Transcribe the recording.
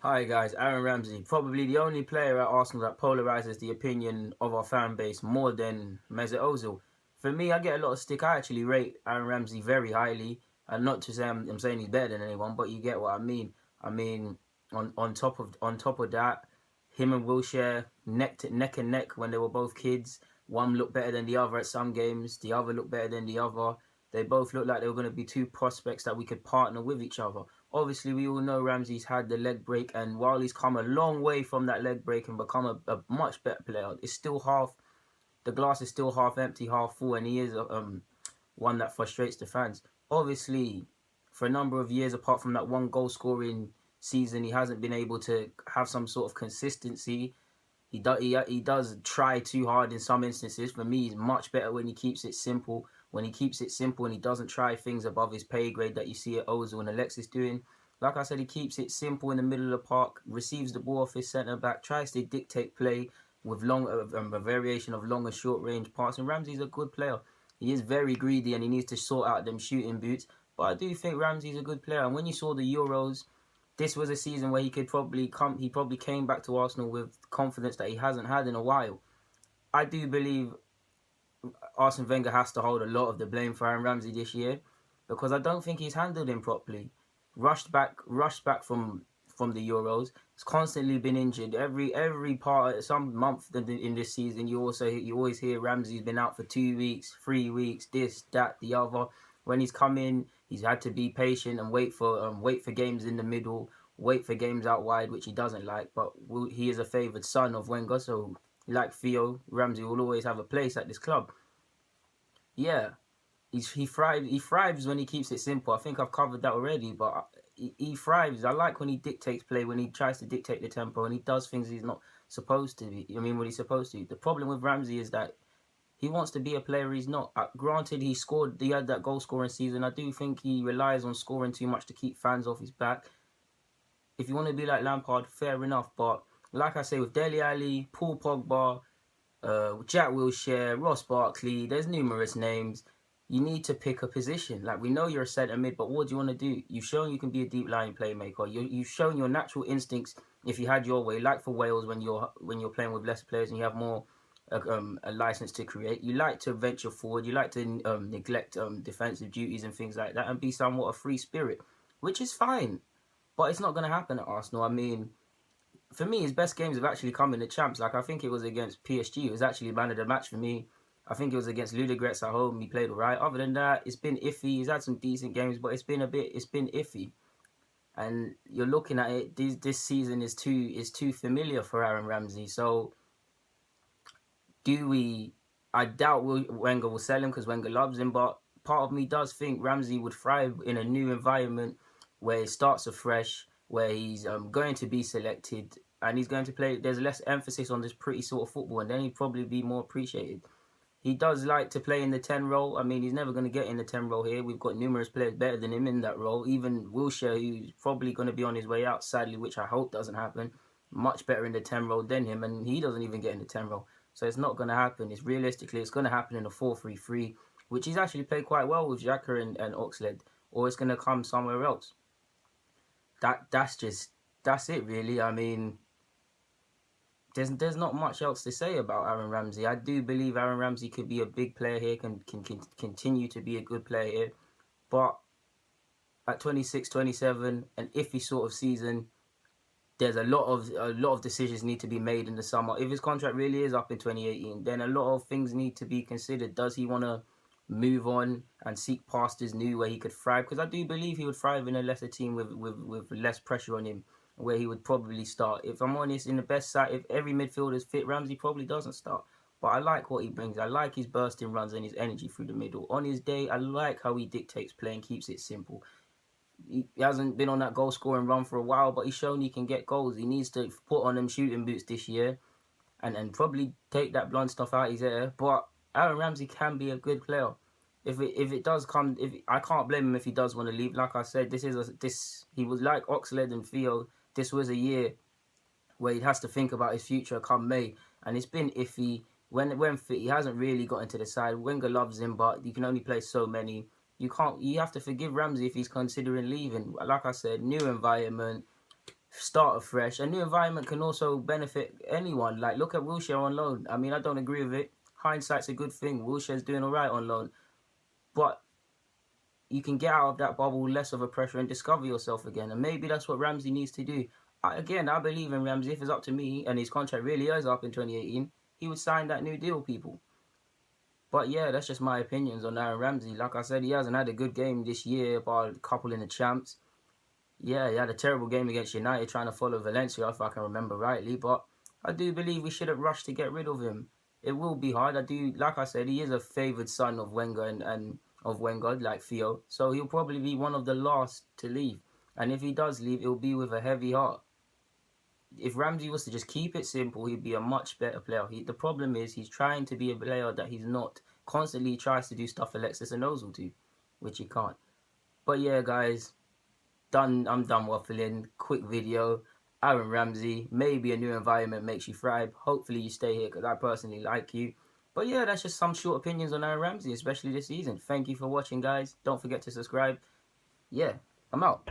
Hi guys, Aaron Ramsey, probably the only player at Arsenal that polarises the opinion of our fan base more than Mesut Ozil. For me, I get a lot of stick. I actually rate Aaron Ramsey very highly, and not to say I'm saying he's better than anyone, but you get what I mean. I mean, on top of that, him and Wilshere neck and neck when they were both kids. One looked better than the other at some games. The other looked better than the other. They both looked like they were going to be two prospects that we could partner with each other. Obviously, we all know Ramsey's had the leg break, and while he's come a long way from that leg break and become a much better player, it's still the glass is still half empty, half full, and he is one that frustrates the fans. Obviously, for a number of years, apart from that one goal scoring season, he hasn't been able to have some sort of consistency. He does try too hard in some instances. For me, he's much better when he keeps it simple. When he keeps it simple and he doesn't try things above his pay grade that you see at Ozil and Alexis doing. Like I said, he keeps it simple in the middle of the park, receives the ball off his centre back, tries to dictate play with a variation of long and short range passes. And Ramsey's a good player. He is very greedy and he needs to sort out them shooting boots. But I do think Ramsey's a good player. And when you saw the Euros, this was a season where he probably came back to Arsenal with confidence that he hasn't had in a while. I do believe Arsene Wenger has to hold a lot of the blame for Aaron Ramsey this year because I don't think he's handled him properly. Rushed back from the Euros. He's constantly been injured. Every part, some month in this season, you always hear Ramsey's been out for 2 weeks, 3 weeks, this, that, the other. When he's come in, he's had to be patient and wait for games in the middle, wait for games out wide, which he doesn't like. But he is a favoured son of Wenger, so like Theo, Ramsey will always have a place at this club. Yeah, he thrives when he keeps it simple. I think I've covered that already, but he thrives. I like when he dictates play, when he tries to dictate the tempo, and he does things he's not supposed to be. I mean, what he's supposed to. The problem with Ramsey is that he wants to be a player he's not. Granted, he had that goal scoring season. I do think he relies on scoring too much to keep fans off his back. If you want to be like Lampard, fair enough. But like I say, with Dele Alli, Paul Pogba, Jack Wilshere, Ross Barkley, there's numerous names. You need to pick a position. Like, we know you're a centre mid, but what do you want to do? You've shown you can be a deep line playmaker. You've shown your natural instincts if you had your way. Like for Wales, when you're playing with less players and you have more a license to create. You like to venture forward. You like to neglect defensive duties and things like that, and be somewhat a free spirit, which is fine. But it's not going to happen at Arsenal. I mean, for me, his best games have actually come in the champs. Like, I think it was against PSG. It was actually man of the match for me. I think it was against Ludogorets at home. He played all right. Other than that, it's been iffy. He's had some decent games, but it's been iffy. And you're looking at it. This season is too familiar for Aaron Ramsey. So, I doubt Wenger will sell him because Wenger loves him. But part of me does think Ramsey would thrive in a new environment where it starts afresh, where he's going to be selected and he's going to play. There's less emphasis on this pretty sort of football, and then he'd probably be more appreciated. He does like to play in the 10 role. I mean, he's never going to get in the 10 role here. We've got numerous players better than him in that role. Even Wilshere, who's probably going to be on his way out, sadly, which I hope doesn't happen, much better in the 10 role than him, and he doesn't even get in the 10 role. So it's not going to happen. It's going to happen in a 4-3-3, which he's actually played quite well with Xhaka and Oxlade, or it's going to come somewhere else. That's it, really. I mean, there's not much else to say about Aaron Ramsey. I do believe Aaron Ramsey could be a big player here, can continue to be a good player here, but at 26, 27, an iffy sort of season, there's a lot of decisions need to be made in the summer. If his contract really is up in 2018, then a lot of things need to be considered. Does he want to move on and seek pastures new where he could thrive? Because I do believe he would thrive in a lesser team with less pressure on him, where he would probably start. If I'm honest, in the best side, if every midfielder is fit, Ramsey probably doesn't start. But I like what he brings. I like his bursting runs and his energy through the middle. On his day, I like how he dictates play and keeps it simple. He hasn't been on that goal scoring run for a while, but he's shown he can get goals. He needs to put on them shooting boots this year and probably take that blunt stuff out his ear. But Aaron Ramsey can be a good player. If it does come, I can't blame him if he does want to leave. Like I said, he was like Oxlade and Theo. This was a year where he has to think about his future come May, and it's been iffy. When fit, he hasn't really got into the side. Wenger loves him, but you can only play so many. You have to forgive Ramsey if he's considering leaving. Like I said, new environment, start afresh. A new environment can also benefit anyone. Like, look at Wilshere on loan. I mean, I don't agree with it. Hindsight's a good thing. Wilshere's doing all right on loan. But you can get out of that bubble less of a pressure and discover yourself again. And maybe that's what Ramsey needs to do. I believe in Ramsey. If it's up to me and his contract really is up in 2018, he would sign that new deal, people. But yeah, that's just my opinions on Aaron Ramsey. Like I said, he hasn't had a good game this year, about a couple in the champs. Yeah, he had a terrible game against United trying to follow Valencia, if I can remember rightly. But I do believe we shouldn't rush to get rid of him. It will be hard. Like I said, he is a favoured son of Wenger and of Wenger, like Theo. So he'll probably be one of the last to leave. And if he does leave, it'll be with a heavy heart. If Ramsey was to just keep it simple, he'd be a much better player. The problem is he's trying to be a player that he's not. Constantly tries to do stuff Alexis and Ozil do, which he can't. But yeah, guys, I'm done waffling. Quick video. Aaron Ramsey, maybe a new environment makes you thrive. Hopefully you stay here because I personally like you. But yeah, that's just some short opinions on Aaron Ramsey, especially this season. Thank you for watching, guys. Don't forget to subscribe. Yeah, I'm out.